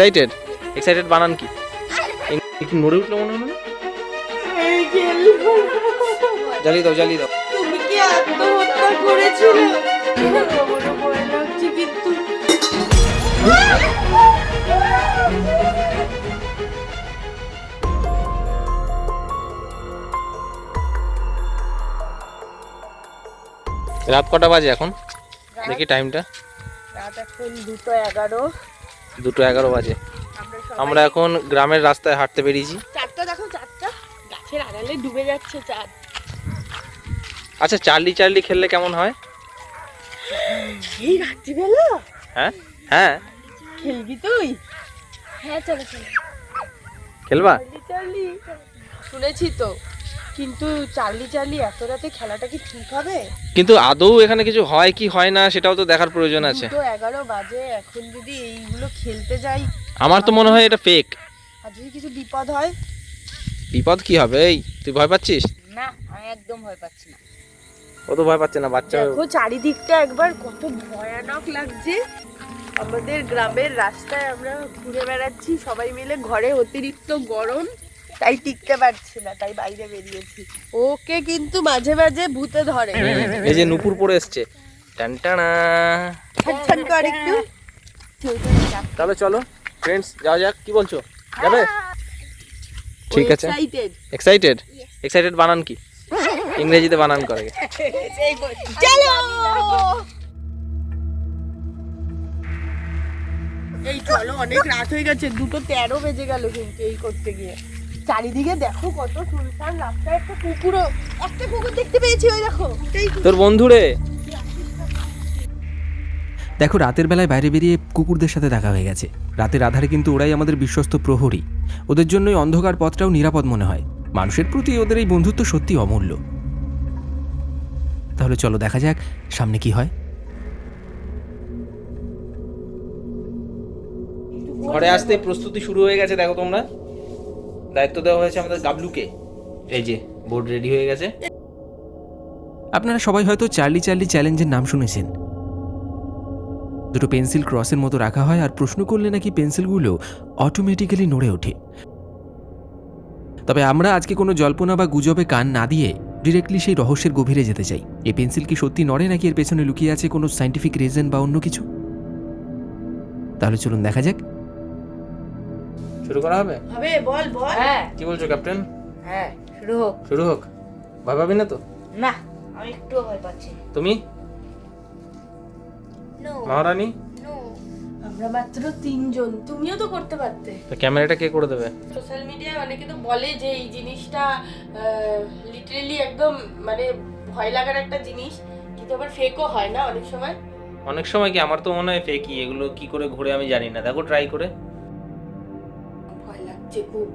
Excited? Excited বানান কি? একটু নড়ে উঠলো মনে হলো না? জ্বালিয়ে দাও, জ্বালিয়ে দাও। তুমি কি আত্মহত্যা করেছিলে? বড় ভয় লাগছে কিন্তু। রাত কটা বাজে এখন? দেখি টাইমটা। রাত এখন 2:11। 2:11 বাজে। আমরা এখন গ্রামের রাস্তায় হাঁটতে বেরিয়েছি। চাঁদটা দেখো, চাঁদটা গাছের আড়ালে ডুবে যাচ্ছে চাঁদ। আচ্ছা, চার্লি চার্লি খেললে কেমন হয়? এই রাত্রিবেলা? হ্যাঁ হ্যাঁ, খেলবি তুই? হ্যাঁ চলো চলো। খেলবা? চার্লি শুনেছি তো, কিন্তু চার্লি চার্লি এত রাতে খেলাটা কি ঠিক হবে? কিন্তু আদৌ এখানে কিছু হয় কি হয় না সেটাও তো দেখার প্রয়োজন আছে। 2:11 বাজে, এখন যদি এইগুলো খেলতে যাই, আমার তো মনে হয় এটা ফেক। আর যদি কিছু বিপদ হয়? বিপদ কি হবে? এই তুই ভয় পাচ্ছিস? না, আমি একদম ভয় পাচ্ছি না। ও তো ভয় পাচ্ছে না, বাচ্চা। দেখো চারিদিকটা একবার কত ভয়ানক লাগছে। আমাদের গ্রামের রাস্তায় আমরা ঘুরে বেড়াচ্ছি সবাই মিলে, ঘরে অতিরিক্ত গরম, তাই টিকতে পারছি না, তাই বাইরে বেরিয়েছি। ওকে কিন্তু মাঝে মাঝে ভূতে ধরে। এই যে নুপুর পরে এসছে, টানটানা। ছান কর একটু। তাহলে চলো ফ্রেন্ডস, যাওয়া যাক। কি বলছো, যাবে? ঠিক আছে। এক্সাইটেড? এক্সাইটেড বানান কি? ইংরেজিতে বানান করে। চলো। এই চলো, অনেক রাত হয়ে গেছে, 2:13 বেজে গেল কিন্তু এই করতে গিয়ে। চারিদিকে দেখো কত সুনসান রাস্তায়। একটা কুকুর দেখতে পেয়েছি, ওই দেখো। তোর বন্ধুরে। দেখো, রাতের বেলায় বাইরে বেরিয়ে কুকুরদের সাথে দেখা হয়ে গেছে। রাতের আধারে কিন্তু ওরাই আমাদের বিশ্বস্ত প্রহরী। ওদের জন্যই অন্ধকার পথটাও নিরাপদ মনে হয়। মানুষের প্রতি ওদের এই বন্ধুত্ব সত্যি অমূল্য। তাহলে চলো দেখা যাক সামনে কি হয়। ঘরে আসতে প্রস্তুতি শুরু হয়ে গেছে, দেখো তোমরা। দায়িত্ব দেওয়া হয়েছে আমাদের গাবলুকে। এই যে বোর্ড রেডি হয়ে গেছে। আপনারা সবাই হয়তো চার্লি চার্লি চ্যালেঞ্জের নাম শুনেছেন। দুটো পেন্সিল ক্রসের মতো রাখা হয়, আর প্রশ্ন করলে নাকি পেন্সিলগুলো অটোমেটিক্যালি নড়ে ওঠে। তবে আমরা আজকে কোনো জল্পনা বা গুজবে কান না দিয়ে ডিরেক্টলি সেই রহস্যের গভীরে যেতে চাই। এই পেন্সিল কি সত্যি নড়ে, নাকি এর পেছনে লুকিয়ে আছে কোনো সায়েন্টিফিক রিজন বা অন্য কিছু? তাহলে চলুন দেখা যাক। শুরু করা হবে? বল। হ্যাঁ কি বলছো ক্যাপ্টেন? হ্যাঁ, শুরু হোক। শুরু হোক। ভয় পাবি না তো? না, আমি একটুও ভয় পাচ্ছি। তুমি মহারানী? আমরা মাত্র 3 জন, তুমিও তো করতে পারতে। তো ক্যামেরাটা কে করে দেবে? সোশ্যাল মিডিয়ায় অনেকে তো বলে যে এই জিনিসটা লিটারালি একদম মানে ভয় লাগার একটা জিনিস, কিন্তু আবার ফেকও হয় না অনেক সময়। অনেক সময় কি, আমার তো মনে হয় ফেকই। এগুলো কি করে ঘুরে আমি জানি না। দেখো ট্রাই করে। ভয় লাগছে খুব।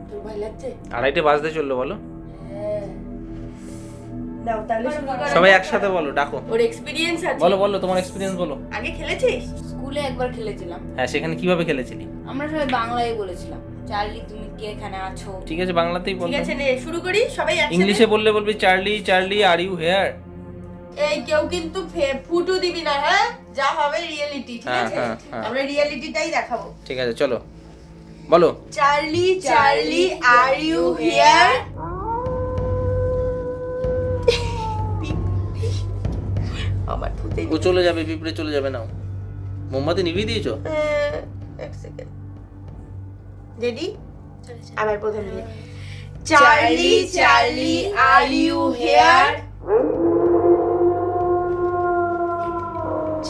তোর ভয় লাগছে? 2:30 বাজতে চললো, বলো। হ্যাঁ, নাও তাহলে শুরু করো। সবাই একসাথে বলো, ডাকো। ওর এক্সপেরিয়েন্স আছে। বলো তোমার এক্সপিরিয়েন্স বলো। আগে খেলেছিস? স্কুলে একবার খেলেছিলাম। হ্যাঁ, সেখানে কিভাবে খেলেছিলি? আমরা সবাই বাংলায় বলেছিলাম, চার্লি তুমি কে এখানে আছো। ঠিক আছে, বাংলাতেই বল। ঠিক আছে, নে শুরু করি সবাই একসাথে। ইংলিশে বললে বলবি Charlie Charlie are you here. এই কেউ কিন্তু ফুটু দিবি না, হ্যাঁ? যা হবে রিয়েলিটি, ঠিক হ্যাঁ, আছে? হ্যাঁ, হ্যাঁ। আমরা রিয়েলিটিটাই দেখাবো। ঠিক আছে, চলো বলো। Charlie Charlie are you here? আমার ফুটে ও চলে যাবে, পিঁপড়ে চলে যাবে। নাও, মোমবাতি নিভিয়ে দিয়েছো? এক সেকেন্ড। রেডি? আবার প্রথম দিয়ে। Charlie Charlie are you here?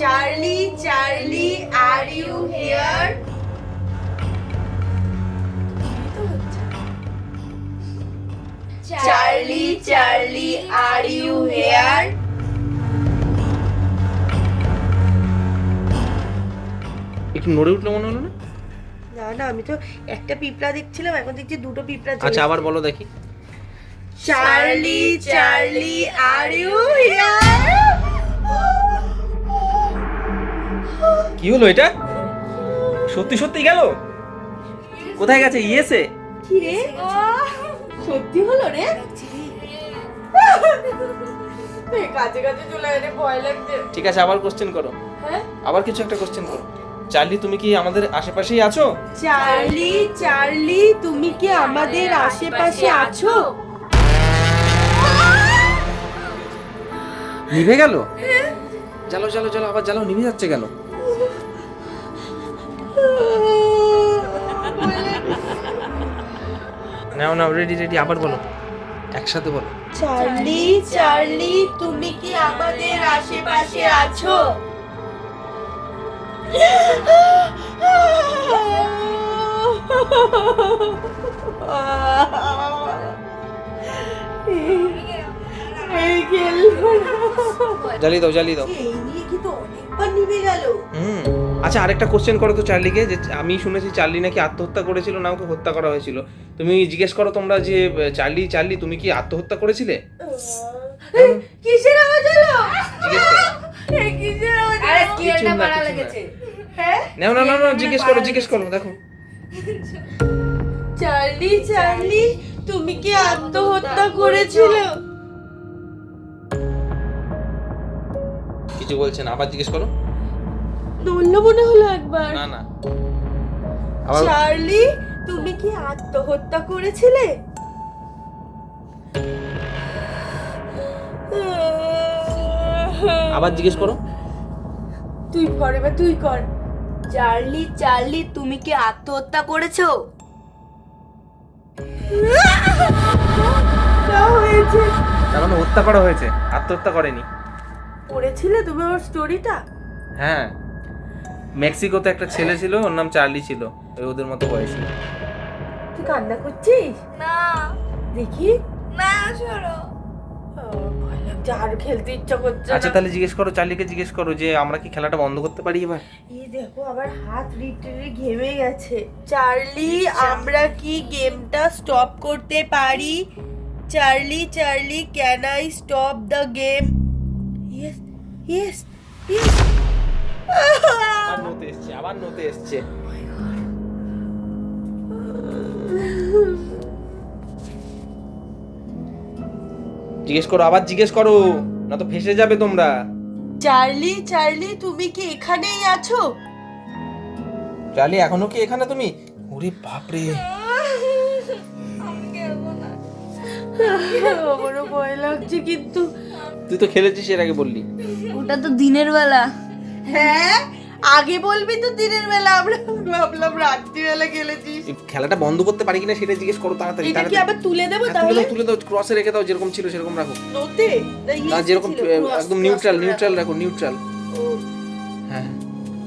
Charlie Charlie are you here? Charlie Charlie are you here? একটু নড়ে উঠলো মনে হলো না? না না, আমি তো একটা পিঁপড়া দেখছিলাম, এখন দেখছি দুটো পিঁপড়া। আচ্ছা, আবার বলো দেখি। Charlie Charlie are you here? কি হলো এটা? সত্যি সত্যি গেল? কোথায় গেছে? ইয়েসে? কি রে? সত্যি হলো রে? কাছে কাছে চলে এলে ভয় লাগছে। ঠিক আছে, আবার কোশ্চেন করো। হ্যাঁ, আবার কিছু একটা কোশ্চেন করো। চার্লি তুমি কি আমাদের আশেপাশেই আছো? চার্লি, চার্লি, তুমি কি আমাদের আশেপাশে আছো? নিভে গেল? জ্বালাও জ্বালাও জ্বালাও, আবার জ্বালাও, নিভে যাচ্ছে কেন? নাও নাও, রেডি রেডি, আবার বলো, একসাথে বলো। চার্লি, চার্লি, তুমি কি আমাদের আশেপাশে আছো? এই খেলবো না। জ্বালিয়ে দাও জ্বালিয়ে দাও। এই নিয়ে কি তো অনেকবার নিভে গেল। আচ্ছা, আরেকটা কোশ্চেন করো তো চার্লিকে, যে আমি শুনেছি চার্লি নাকি আত্মহত্যা করেছিল, না ওকে হত্যা করা হয়েছিল। তুমি জিজ্ঞেস করো তোমরা যে চার্লি, চার্লি তুমি কি আত্মহত্যা করেছিলে? কিসের আওয়াজ হলো? জিজ্ঞেস করো। এই কিসের আওয়াজ? আরে হলো? কি কিছু একটা না, পাড়া কিছু না। লেগেছে। হ্যাঁ? নাও না না না, জিজ্ঞেস করো জিজ্ঞেস করো, দেখো। চার্লি, চার্লি, তুমি কি আত্মহত্যা করেছিলে? কিছু বলছে না, আবার জিজ্ঞেস করো। নড়লো মনে হলো একবার। না না, আবার চার্লি, তুমি কি আত্মহত্যা করেছিলে? আবার জিজ্ঞেস করো। তুই কর, এবার তুই কর। চার্লি, চার্লি, তুমি কি আত্মহত্যা করেছো? না হয়েছে। তার মানে হত্যা করা হয়েছে, আত্মহত্যা করেনি। পড়েছিলে তুমি ওর স্টোরিটা? হ্যাঁ, মেক্সিকোতে একটা ছেলে ছিল, ওর নাম চার্লি ছিল, ওই ওদের মতো বয়সী। তুই কান্না করছিস? না দেখি। না, সরো। ভয় লাগছে, আর খেলতে ইচ্ছা করছে আচ্ছা না। তাহলে জিজ্ঞেস করো, চার্লিকে জিজ্ঞেস করো যে আমরা কি খেলাটা বন্ধ করতে পারি এবার? এই দেখো আবার হাত লিটারে ঘেমে গেছে। চার্লি, আমরা কি গেমটা স্টপ করতে পারি? Charlie, Charlie, can I stop the game? Yes, yes, yes. আবার নতে এসছে, আবার নতে এসছে। জিজ্ঞেস করো, আবার জিজ্ঞেস করো, না তো ফেসে যাবে তোমরা। চার্লি, চার্লি, তুমি কি এখানেই আছো? চার্লি, এখনো কি এখানে তুমি? ওরে বাপরে, আমারও ভয় লাগছে কিন্তু। তুই তো খেলেছিস এর আগে, বললি। ওটা তো দিনের বেলা। হ্যাঁ, আগে বলবি তো দিনের বেলা, আমরা ভাবলাম রাত্রিবেলা খেলেছিস। এই খেলাটা বন্ধ করতে পারি কিনা সেটা জিজ্ঞেস করো তাড়াতাড়ি। এটা কি আবার তুলে দেবো হ্যাঁ, তাহলে? তুলে দাও, ক্রসে রেখে দাও, যেরকম ছিল সেরকম রাখো। নোতে না, যেরকম একদম নিউট্রাল নিউট্রাল রাখো, নিউট্রাল। হ্যাঁ,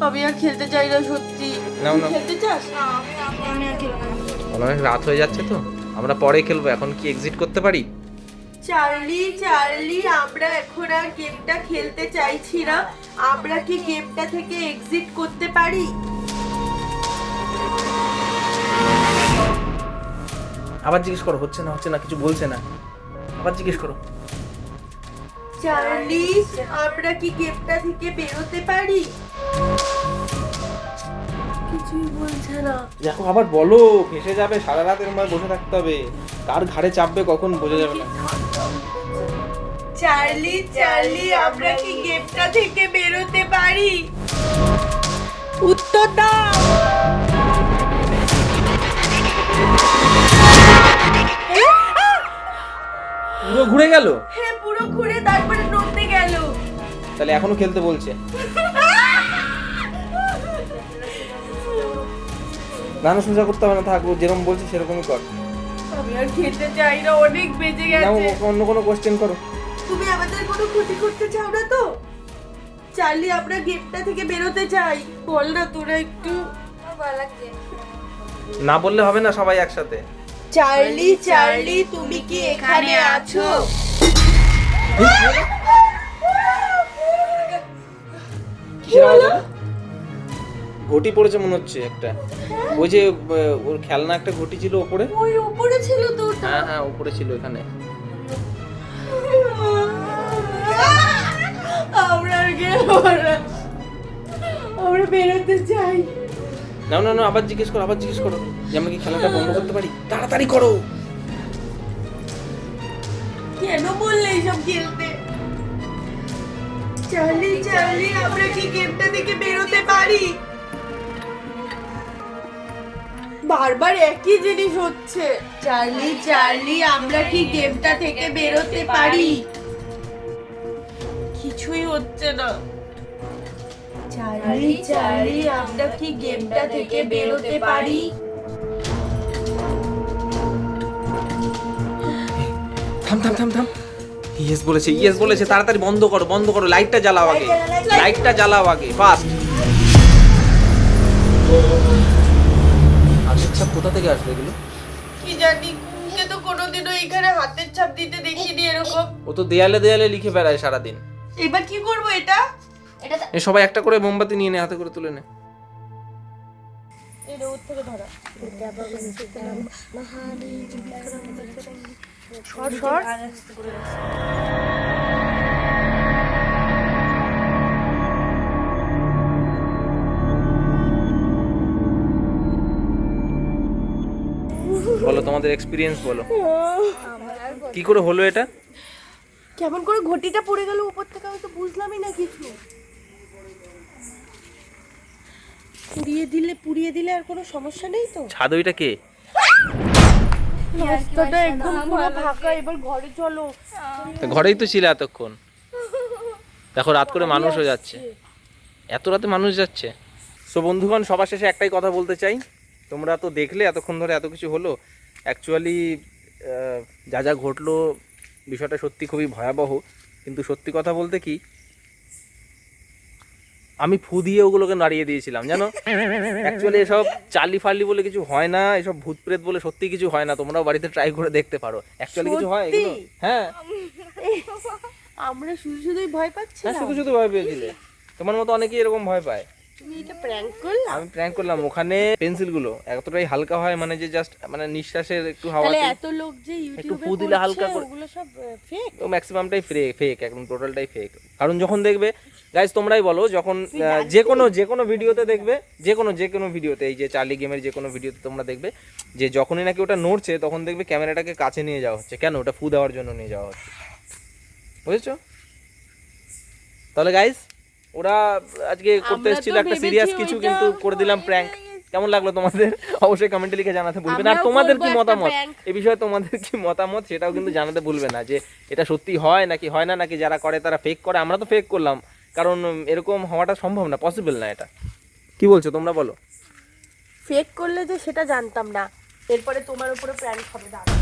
আমি আর খেলতে চাই না সত্যি। নাও, তুই নাও। খেলতে চাস? আমি আর খেলবো না। অনেক রাত হয়ে যাচ্ছে তো, আমরা পরে খেলবো, এখন কি এক্সিট করতে পারি? চার্লি, চার্লি, আমরা এখন আর গেমটা খেলতে চাইছি না। আমরা কি গেমটা থেকে এক্সিট করতে পারি? আবার জিজ্ঞেস করো, হচ্ছে না হচ্ছে না, কিছু বলছে না, আবার জিজ্ঞেস করো। চার্লি, আমরা কি গেমটা থেকে বেরোতে পারি? কিছুই বলছে না। দেখো, আবার বলো, ফেসে যাবে, সারা রাত এরকম বসে থাকতে হবে, কার ঘাড়ে চাপবে কখন বোঝা যাবে না। চার্লি, চার্লি, আমরা কি গেমটা থেকে বেরোতে পারি? উত্তর দাও। পুরো ঘুরে গেল? হ্যাঁ, পুরো ঘুরে তারপরে নড়তে গেল। তাহলে এখনো খেলতে বলছে। না না, সোজা করতে হবে না, থাক, ও যেরকম বলছে সেরকমই কর। আমি আর খেলতে চাই না, অনেক বেজে না, গেছে। অন্য কোনো কোশ্চেন করো। তুমি আমাদের কোনো ক্ষতি করতে চাও না তো? চার্লি, আমরা গেমটা থেকে বেরোতে চাই। বল না তোরা একটু। আমার ভালো লাগছে। না বললে হবে না, সবাই একসাথে। চার্লি, চার্লি, তুমি কি এখানে আছো? কিসের আওয়াজ হলো? ঘটি পড়েছে মনে হচ্ছে একটা। ওই যে ওর খেলনা একটা ঘটি ছিল ওপরে। ওই উপরে ছিল তো ওটা। হ্যাঁ হ্যাঁ, উপরে ছিল এখানে। আমরা আর গেম না। আমরা বেরোতে চাই। না না না, আবার জিজ্ঞেস করো, আবার জিজ্ঞেস করো যে আমরা কি খেলাটা বন্ধ করতে পারি, তাড়াতাড়ি করো। কেন বললে এইসব খেলতে? চার্লি, চার্লি, আমরা কি গেমটা থেকে বেরোতে পারি? বারবার একই জিনিস হচ্ছে। চার্লি চার্লি আমরা কি গেমটা থেকে বেরোতে পারি? কিছুই হচ্ছে না। চার্লি চার্লি আমরা কি গেমটা থেকে বেরোতে পারি? থাম থাম থাম থাম, ইয়েস বলেছে, ইয়েস বলেছে। তাড়াতাড়ি বন্ধ করো, বন্ধ করো, লাইটটা জ্বালাও আগে, লাইটটা জ্বালাও আগে, ফাস্ট। আচ্ছা, কোথা থেকে আসবে এগুলো? কি জানি, কুমকে তো কোনোদিনও এখানে হাতের ছাপ দিতে দেখিনি এরকম। ও তো দেয়ালে দেয়ালে লিখে বেড়ায় সারাদিন। এবার কি করব এটা? এ সবাই একটা করে মোমবাতি নিয়ে নে, হাতে করে তুলে নে। এই রোদ থেকে ধরা। সর সর। বলো তোমাদের এক্সপিরিয়েন্স বলো, কি করে হলো এটা? কেমন করে ঘটিটা পড়ে গেল উপর থেকে, আমি তো বুঝলামই না কিছু। পুড়িয়ে দিলে আর কোনো সমস্যা নেই তো? ছাদ ওইটা কে? রাস্তাটা একদম পুরো ফাঁকা, এবার ঘরে চলো। তা ঘরেই তো ছিল এতক্ষণ, দেখো রাত করে মানুষও যাচ্ছে, এত রাতে মানুষ যাচ্ছে। সো বন্ধুগণ, সবার শেষে একটাই কথা বলতে চাই, তোমরা তো দেখলে এতক্ষণ ধরে এত কিছু হলো। অ্যাকচুয়ালি যা যা ঘটলো বিষয়টা সত্যি খুবই ভয়াবহ, কিন্তু সত্যি কথা বলতে কি, আমি ফু দিয়ে ওগুলোকে নাড়িয়ে দিয়েছিলাম জানো। অ্যাকচুয়ালি এসব চার্লি ফার্লি বলে কিছু হয় না, এসব ভূত প্রেত বলে সত্যি কিছু হয় না, তোমরাও বাড়িতে ট্রাই করে দেখতে পারো। অ্যাকচুয়ালি কিছু হয় এগুলো? হ্যাঁ, আমরা শুধুই ভয় পাচ্ছি। হ্যাঁ, শুধু শুধু ভয় পেয়েছিলে। তোমার মতো অনেকেই এরকম ভয় পায়। তুমি এটা প্র্যাঙ্ক করলা? আমি প্র্যাঙ্ক করলাম। ওখানে পেন্সিলগুলো এতটাই হালকা হয়, মানে যে জাস্ট মানে নিঃশ্বাসের একটু হাওয়া, তাহলে এত লোক যে ইউটিউবে ফু দিলে হালকা করে, ওগুলো সব ফেক? ও ম্যাক্সিমামটাই ফেক, একদম টোটালটাই ফেক। কারণ যখন দেখবে, গাইস তোমরাই বলো, যখন যে কোনো ভিডিওতে দেখবে, যে কোনো ভিডিওতে, এই যে চার্লি গেমের যে কোনো ভিডিওতে তোমরা দেখবে যে যখনই নাকি ওটা নড়ছে তখন দেখবে ক্যামেরাটাকে কাছে নিয়ে যাওয়া হচ্ছে। কেন? ওটা ফু দেওয়ার জন্য নিয়ে যাওয়া হচ্ছে, বুঝেছো? তাহলে গাইস, ওরা আজকে করতে এসেছিল একটা সিরিয়াস কিছু, কিন্তু করে দিলাম প্র্যাঙ্ক। কেমন লাগলো তোমাদের? অবশ্যই কমেন্টে লিখে জানাতে ভুলবে না। আর তোমাদের কি মতামত এই বিষয়ে, তোমাদের কি মতামত সেটাও কিন্তু জানাতে ভুলবে না, যে এটা সত্যি হয় নাকি হয় না, নাকি যারা করে তারা ফেক করে। আমরা তো ফেক করলাম, কারণ এরকম হওয়াটা সম্ভব না, পসিবল না। এটা কি বলছো তোমরা বলো? ফেক করলে যে সেটা জানতাম না, এরপরে তোমার উপরে প্র্যাঙ্ক হবে। দাঁড়া।